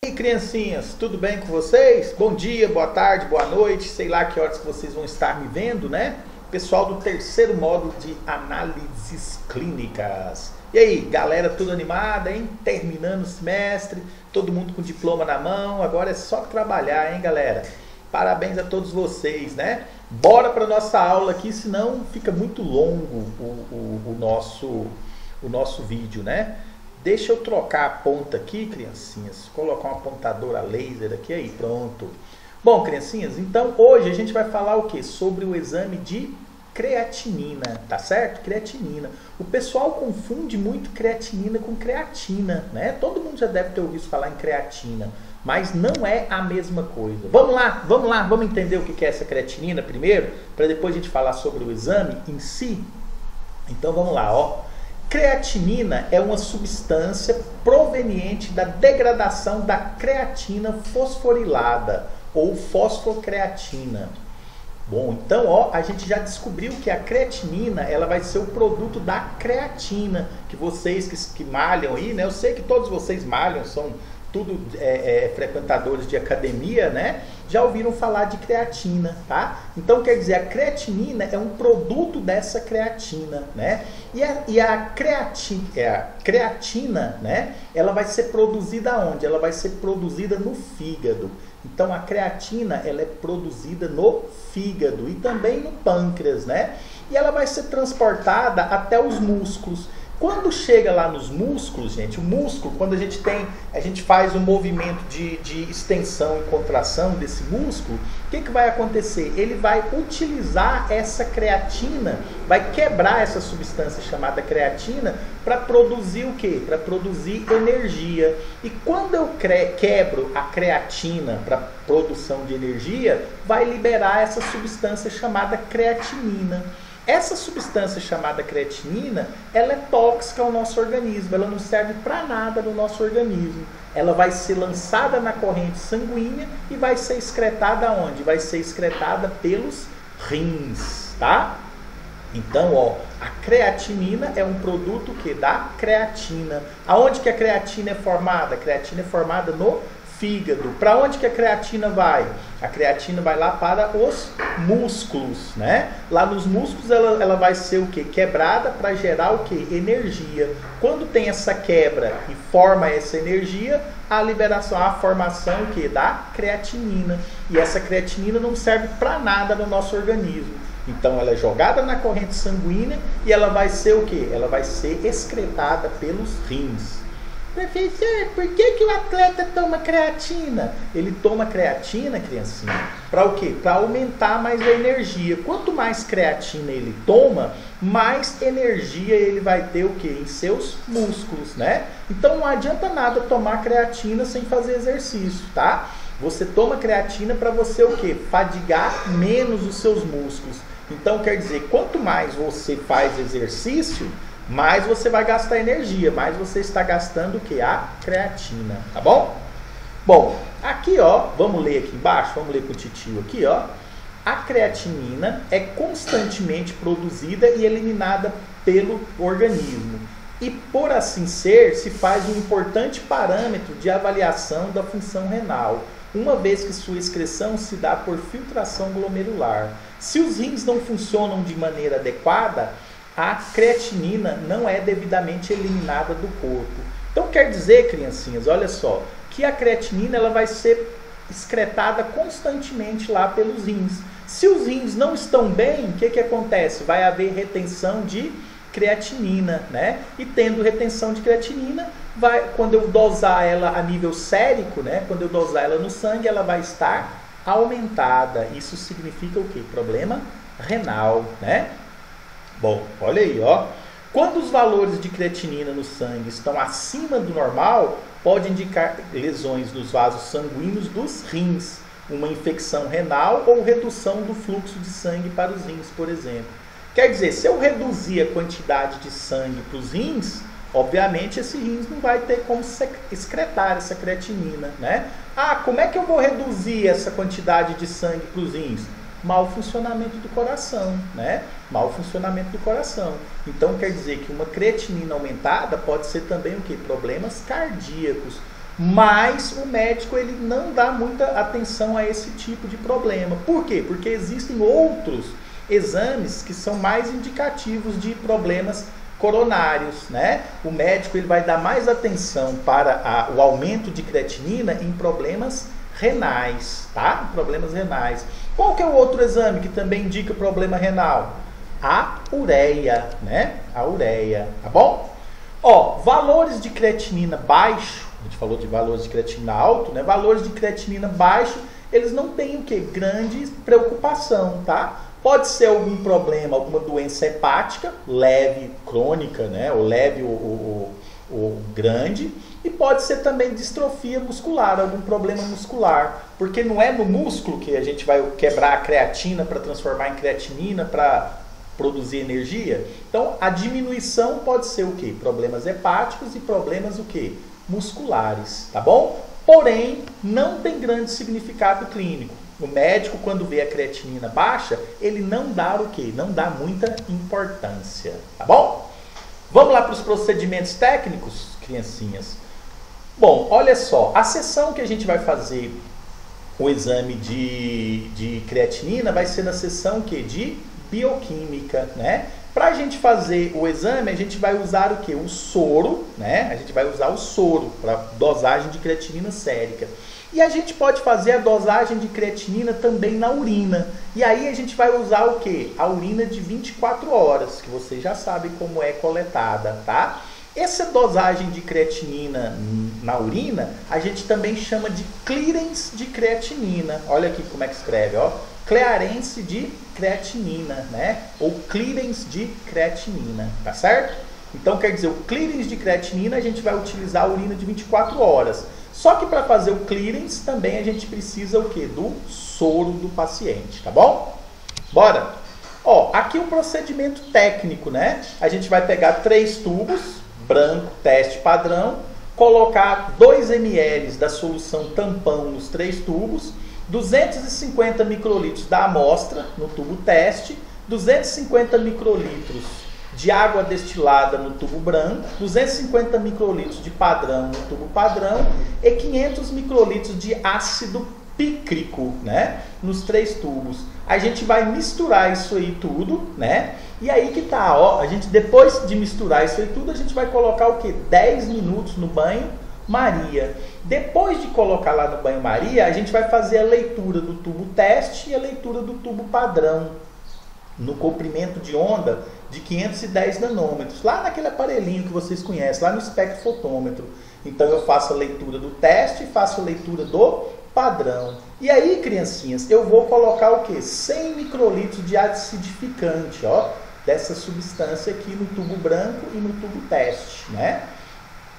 E aí, criancinhas, tudo bem com vocês? Bom dia, boa tarde, boa noite, sei lá que horas que vocês vão estar me vendo, né? Pessoal do terceiro módulo de análises clínicas. E aí, galera, tudo animada, hein? Terminando o semestre, todo mundo com diploma na mão, agora é só trabalhar, hein, galera? Parabéns a todos vocês, né? Bora para nossa aula aqui, senão fica muito longo o nosso vídeo, né? Deixa eu trocar a ponta aqui, criancinhas. Colocar uma apontadora laser aqui, aí, pronto. Bom, criancinhas, então hoje a gente vai falar o quê? Sobre o exame de creatinina, tá certo? Creatinina. O pessoal confunde muito creatinina com creatina, né? Todo mundo já deve ter ouvido falar em creatina, mas não é a mesma coisa. Vamos lá, vamos entender o que é essa creatinina primeiro, para depois a gente falar sobre o exame em si? Então vamos lá, ó. Creatinina é uma substância proveniente da degradação da creatina fosforilada ou fosfocreatina. Bom, então ó, a gente já descobriu que a creatinina ela vai ser o produto da creatina, que vocês que malham aí, né? Eu sei que todos vocês malham, são tudo frequentadores de academia, né? Já ouviram falar de creatina, tá? Então quer dizer, a creatinina é um produto dessa creatina, né? E a creatina, né? Ela vai ser produzida onde? Ela vai ser produzida no fígado. Então a creatina ela é produzida no fígado e também no pâncreas, né? E ela vai ser transportada até os músculos. Quando chega lá nos músculos, gente, o músculo, quando a gente faz um movimento de extensão e contração desse músculo, o que vai acontecer? Ele vai utilizar essa creatina, vai quebrar essa substância chamada creatina para produzir o quê? Para produzir energia. E quando eu quebro a creatina para produção de energia, vai liberar essa substância chamada creatinina. Essa substância chamada creatinina, ela é tóxica ao nosso organismo, ela não serve para nada no nosso organismo. Ela vai ser lançada na corrente sanguínea e vai ser excretada onde? Vai ser excretada pelos rins, tá? Então, ó, a creatinina é um produto que da creatina. Aonde que a creatina é formada? A creatina é formada no fígado. Para onde que a creatina vai? A creatina vai lá para os músculos, né? Lá nos músculos ela vai ser o quê? Quebrada para gerar o quê? Energia. Quando tem essa quebra e forma essa energia, a liberação, a formação o quê? Da creatinina. E essa creatinina não serve para nada no nosso organismo. Então ela é jogada na corrente sanguínea e ela vai ser o quê? Ela vai ser excretada pelos rins. Professor, por que o atleta toma creatina? Ele toma creatina, criancinha, para o quê? Para aumentar mais a energia. Quanto mais creatina ele toma, mais energia ele vai ter o quê? Em seus músculos, né? Então não adianta nada tomar creatina sem fazer exercício, tá? Você toma creatina para você o quê? Fadigar menos os seus músculos. Então quer dizer, quanto mais você faz exercício, mais você vai gastar energia, mais você está gastando o que? A creatina, tá bom? Bom, aqui ó, vamos ler aqui embaixo, vamos ler com o titio aqui ó. A creatinina é constantemente produzida e eliminada pelo organismo. E por assim ser, se faz um importante parâmetro de avaliação da função renal, uma vez que sua excreção se dá por filtração glomerular. Se os rins não funcionam de maneira adequada, a creatinina não é devidamente eliminada do corpo. Então quer dizer, criancinhas, olha só, que a creatinina ela vai ser excretada constantemente lá pelos rins. Se os rins não estão bem, o que acontece? Vai haver retenção de creatinina, né? E tendo retenção de creatinina, quando eu dosar ela a nível sérico, né? Quando eu dosar ela no sangue, ela vai estar aumentada. Isso significa o quê? Problema renal, né? Bom, olha aí, ó. Quando os valores de creatinina no sangue estão acima do normal, pode indicar lesões nos vasos sanguíneos dos rins, uma infecção renal ou redução do fluxo de sangue para os rins, por exemplo. Quer dizer, se eu reduzir a quantidade de sangue para os rins, obviamente esse rins não vai ter como excretar essa creatinina, né? Ah, como é que eu vou reduzir essa quantidade de sangue para os rins? Mau funcionamento do coração, né? Mau funcionamento do coração. Então quer dizer que uma creatinina aumentada pode ser também o quê? Problemas cardíacos. mas o médico ele não dá muita atenção a esse tipo de problema. Por quê? Porque existem outros exames que são mais indicativos de problemas coronários, né? O médico ele vai dar mais atenção para o aumento de creatinina em problemas renais, tá? Problemas renais. Qual que é o outro exame que também indica problema renal? A ureia, né? A ureia, tá bom? Ó, valores de creatinina baixo, a gente falou de valores de creatinina alto, né? Valores de creatinina baixo, eles não têm o que? Grande preocupação, tá? Pode ser algum problema, alguma doença hepática, leve, crônica, né? Ou leve ou grande. E pode ser também distrofia muscular, algum problema muscular. Porque não é no músculo que a gente vai quebrar a creatina para transformar em creatinina para produzir energia. Então, a diminuição pode ser o quê? Problemas hepáticos e problemas o quê? Musculares, tá bom? Porém, não tem grande significado clínico. O médico, quando vê a creatinina baixa, ele não dá o quê? Não dá muita importância, tá bom? Vamos lá para os procedimentos técnicos, criancinhas? Bom, olha só, a sessão que a gente vai fazer o exame de creatinina vai ser na sessão que? De bioquímica, né? Para a gente fazer o exame, a gente vai usar o que? O soro, né? A gente vai usar o soro para dosagem de creatinina sérica. E a gente pode fazer a dosagem de creatinina também na urina. E aí a gente vai usar o que? A urina de 24 horas, que vocês já sabem como é coletada, tá? Essa dosagem de creatinina na urina, a gente também chama de clearance de creatinina. Olha aqui como é que escreve, ó. Clearance de creatinina, né? Ou clearance de creatinina, tá certo? Então quer dizer, o clearance de creatinina a gente vai utilizar a urina de 24 horas. Só que para fazer o clearance também a gente precisa o quê? Do soro do paciente, tá bom? Bora! Ó, aqui o procedimento técnico, né? A gente vai pegar 3 tubos, branco, teste padrão, colocar 2 ml da solução tampão nos 3 tubos, 250 microlitros da amostra no tubo teste, 250 microlitros de água destilada no tubo branco, 250 microlitros de padrão no tubo padrão e 500 microlitros de ácido pícrico, né, nos 3 tubos. A gente vai misturar isso aí tudo, né? E aí que tá, ó, a gente depois de misturar isso aí tudo, a gente vai colocar o que? 10 minutos no banho Maria. Depois de colocar lá no banho Maria, a gente vai fazer a leitura do tubo teste e a leitura do tubo padrão no comprimento de onda de 510 nanômetros, lá naquele aparelhinho que vocês conhecem, lá no espectrofotômetro. Então eu faço a leitura do teste e faço a leitura do padrão. E aí, criancinhas, eu vou colocar o que? 100 microlitros de acidificante, ó, dessa substância aqui no tubo branco e no tubo teste, né?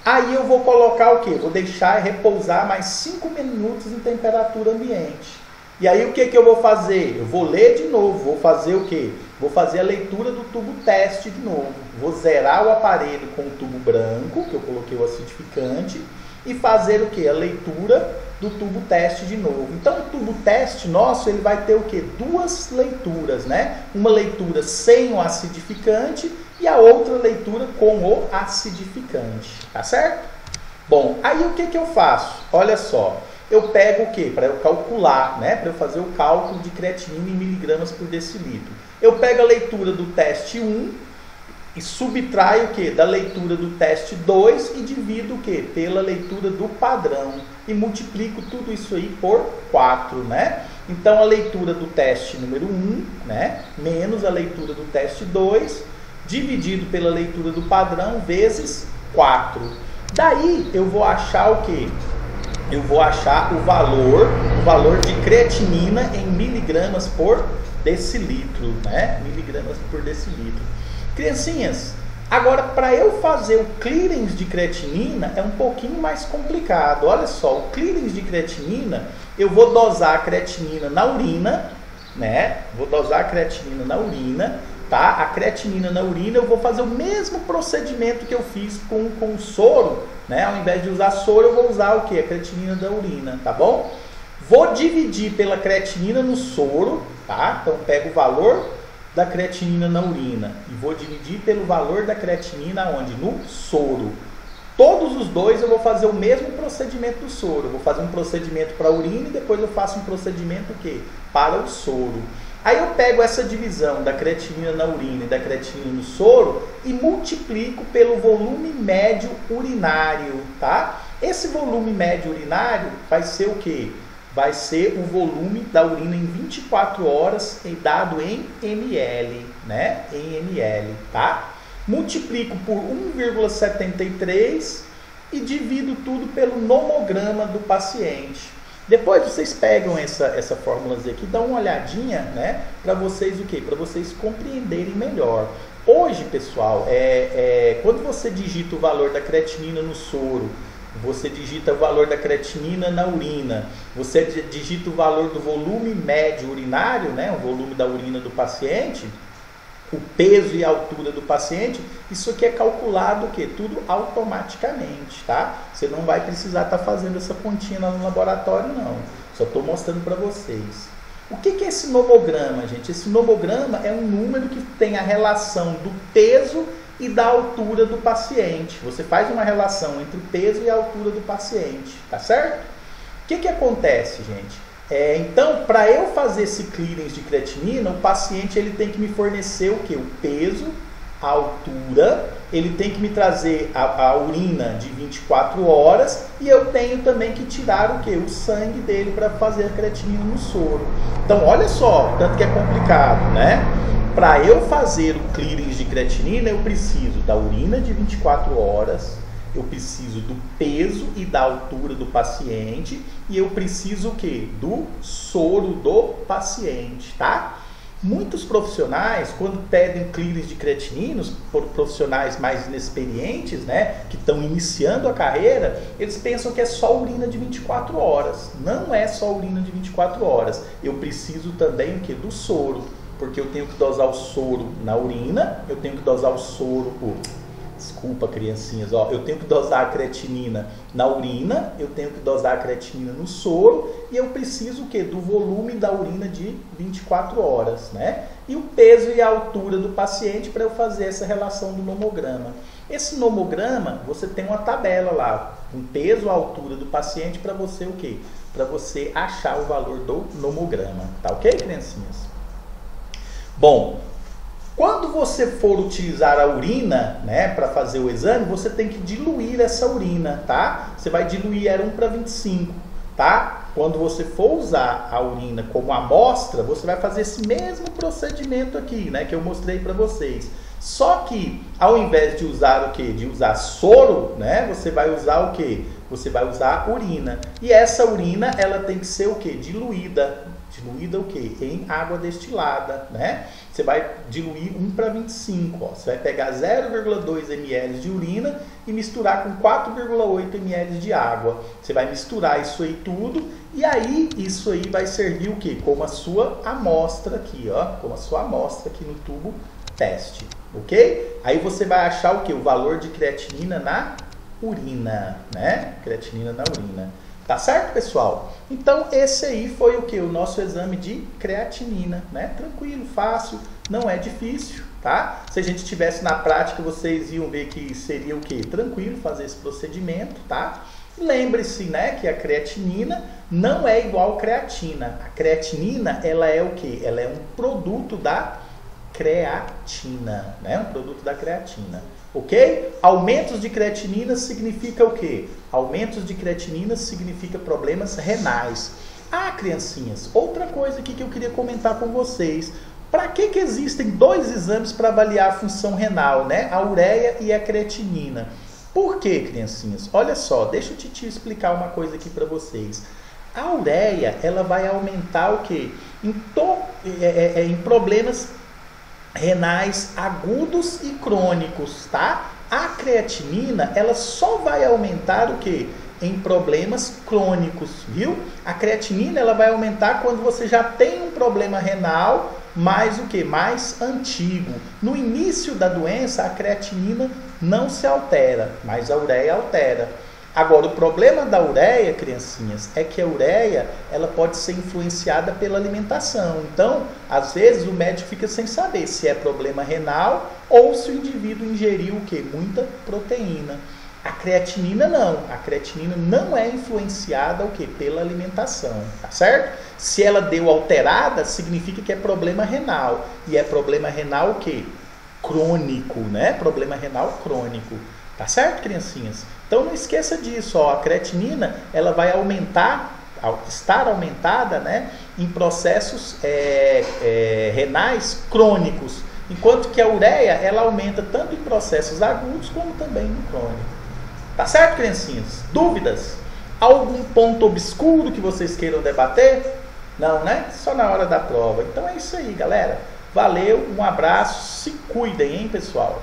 Aí eu vou colocar o que? Vou deixar repousar mais 5 minutos em temperatura ambiente. E aí o que eu vou fazer? Eu vou ler de novo, vou fazer o quê? Vou fazer a leitura do tubo teste de novo. Vou zerar o aparelho com o tubo branco, que eu coloquei o acidificante, e fazer o quê? A leitura do tubo teste de novo. Então o tubo teste nosso, ele vai ter o quê? 2 leituras, né? Uma leitura sem o acidificante e a outra leitura com o acidificante, tá certo? Bom, aí o que eu faço? Olha só, eu pego o quê? Para eu calcular, né? Para eu fazer o cálculo de creatinina em miligramas por decilitro. Eu pego a leitura do teste 1 e subtraio o quê? Da leitura do teste 2 e divido o quê? Pela leitura do padrão. E multiplico tudo isso aí por 4, né? Então a leitura do teste número 1, né? Menos a leitura do teste 2, dividido pela leitura do padrão, vezes 4. Daí eu vou achar o quê? Eu vou achar o valor de creatinina em miligramas por decilitro, né? Miligramas por decilitro. Criancinhas, agora para eu fazer o clearance de creatinina é um pouquinho mais complicado. Olha só, o clearance de creatinina, eu vou dosar a creatinina na urina, né? Vou dosar a creatinina na urina, tá? A creatinina na urina eu vou fazer o mesmo procedimento que eu fiz com o soro, né? Ao invés de usar soro, eu vou usar o que? A creatinina da urina, tá bom? Vou dividir pela creatinina no soro, tá? Então pego o valor da creatinina na urina e vou dividir pelo valor da creatinina onde? No soro. todos os dois eu vou fazer o mesmo procedimento do soro. Eu vou fazer um procedimento para a urina e depois eu faço um procedimento o quê? Para o soro. Aí eu pego essa divisão da creatinina na urina e da creatinina no soro e multiplico pelo volume médio urinário, tá? Esse volume médio urinário vai ser o quê? Vai ser o volume da urina em 24 horas dado em ml, né? Em ml, tá? Multiplico por 1,73 e divido tudo pelo nomograma do paciente. Depois vocês pegam essa fórmulazinha aqui, dão uma olhadinha, né? Para vocês o quê? Para vocês compreenderem melhor. Hoje, pessoal, quando você digita o valor da creatinina no soro, você digita o valor da creatinina na urina, você digita o valor do volume médio urinário, né, o volume da urina do paciente, o peso e a altura do paciente, isso aqui é calculado o quê? Tudo automaticamente, tá? Você não vai precisar estar fazendo essa continha lá no laboratório, não. Só estou mostrando para vocês. O que é esse nomograma, gente? Esse nomograma é um número que tem a relação do peso e da altura do paciente. Você faz uma relação entre o peso e a altura do paciente, tá certo? O que acontece, gente? Então, para eu fazer esse clearance de creatinina, o paciente ele tem que me fornecer o quê? O peso, a altura, ele tem que me trazer a urina de 24 horas e eu tenho também que tirar o quê? O sangue dele para fazer a creatinina no soro. Então, olha só, tanto que é complicado, né? Para eu fazer o clearance de creatinina, eu preciso da urina de 24 horas, eu preciso do peso e da altura do paciente e eu preciso o quê? Do soro do paciente, tá? Muitos profissionais, quando pedem clearance de creatinina, profissionais mais inexperientes, né, que estão iniciando a carreira, eles pensam que é só urina de 24 horas. Não é só urina de 24 horas. Eu preciso também o quê? Do soro. Porque eu tenho que dosar o soro na urina, eu tenho que dosar o soro, desculpa criancinhas, ó, eu tenho que dosar a creatinina na urina, eu tenho que dosar a creatinina no soro e eu preciso o quê? Do volume da urina de 24 horas, né? E o peso e a altura do paciente para eu fazer essa relação do nomograma. Esse nomograma, você tem uma tabela lá, com peso, a altura do paciente para você o quê? Para você achar o valor do nomograma, tá ok, criancinhas? Bom, quando você for utilizar a urina, né, para fazer o exame, você tem que diluir essa urina, tá? Você vai diluir era 1:25, tá? Quando você for usar a urina como amostra, você vai fazer esse mesmo procedimento aqui, né, que eu mostrei para vocês. Só que, ao invés de usar o quê? De usar soro, né, você vai usar o quê? Você vai usar urina. E essa urina, ela tem que ser o quê? Diluída. Diluída o quê? Em água destilada, né? Você vai diluir 1:25, ó. Você vai pegar 0,2 ml de urina e misturar com 4,8 ml de água. Você vai misturar isso aí tudo e aí isso aí vai servir o quê? Como a sua amostra aqui, ó. Como a sua amostra aqui no tubo teste, ok? Aí você vai achar o quê? O valor de creatinina na urina, né? Creatinina na urina. Tá certo, pessoal? Então, esse aí foi o que? O nosso exame de creatinina, né? Tranquilo, fácil, não é difícil, tá? Se a gente tivesse na prática, vocês iam ver que seria o que? Tranquilo fazer esse procedimento, tá? Lembre-se, né, que a creatinina não é igual creatina. A creatinina, ela é o que? Ela é um produto da creatina, né? Um produto da creatina. Ok? Aumentos de creatinina significa o quê? Aumentos de creatinina significa problemas renais. Ah, criancinhas, outra coisa aqui que eu queria comentar com vocês. Para que existem dois exames para avaliar a função renal, né? A ureia e a creatinina. Por quê, criancinhas? Olha só, deixa o titio explicar uma coisa aqui para vocês. A ureia, ela vai aumentar o quê? Em problemas renais agudos e crônicos, tá? A creatinina, ela só vai aumentar o quê? Em problemas crônicos, viu? A creatinina, ela vai aumentar quando você já tem um problema renal mais o quê? Mais antigo. No início da doença, a creatinina não se altera, mas a ureia altera. Agora, o problema da ureia, criancinhas, é que a ureia, ela pode ser influenciada pela alimentação. Então, às vezes, o médico fica sem saber se é problema renal ou se o indivíduo ingeriu o quê? Muita proteína. A creatinina não. A creatinina não é influenciada o quê? Pela alimentação, tá certo? Se ela deu alterada, significa que é problema renal. E é problema renal o quê? Crônico, né? Problema renal crônico. Tá certo, criancinhas? Então não esqueça disso, ó. A creatinina, ela vai aumentar, estar aumentada, né, em processos renais crônicos. Enquanto que a ureia, ela aumenta tanto em processos agudos como também no crônico. Tá certo, criancinhas? Dúvidas? Algum ponto obscuro que vocês queiram debater? Não, né? Só na hora da prova. Então é isso aí, galera. Valeu, um abraço, se cuidem, hein, pessoal?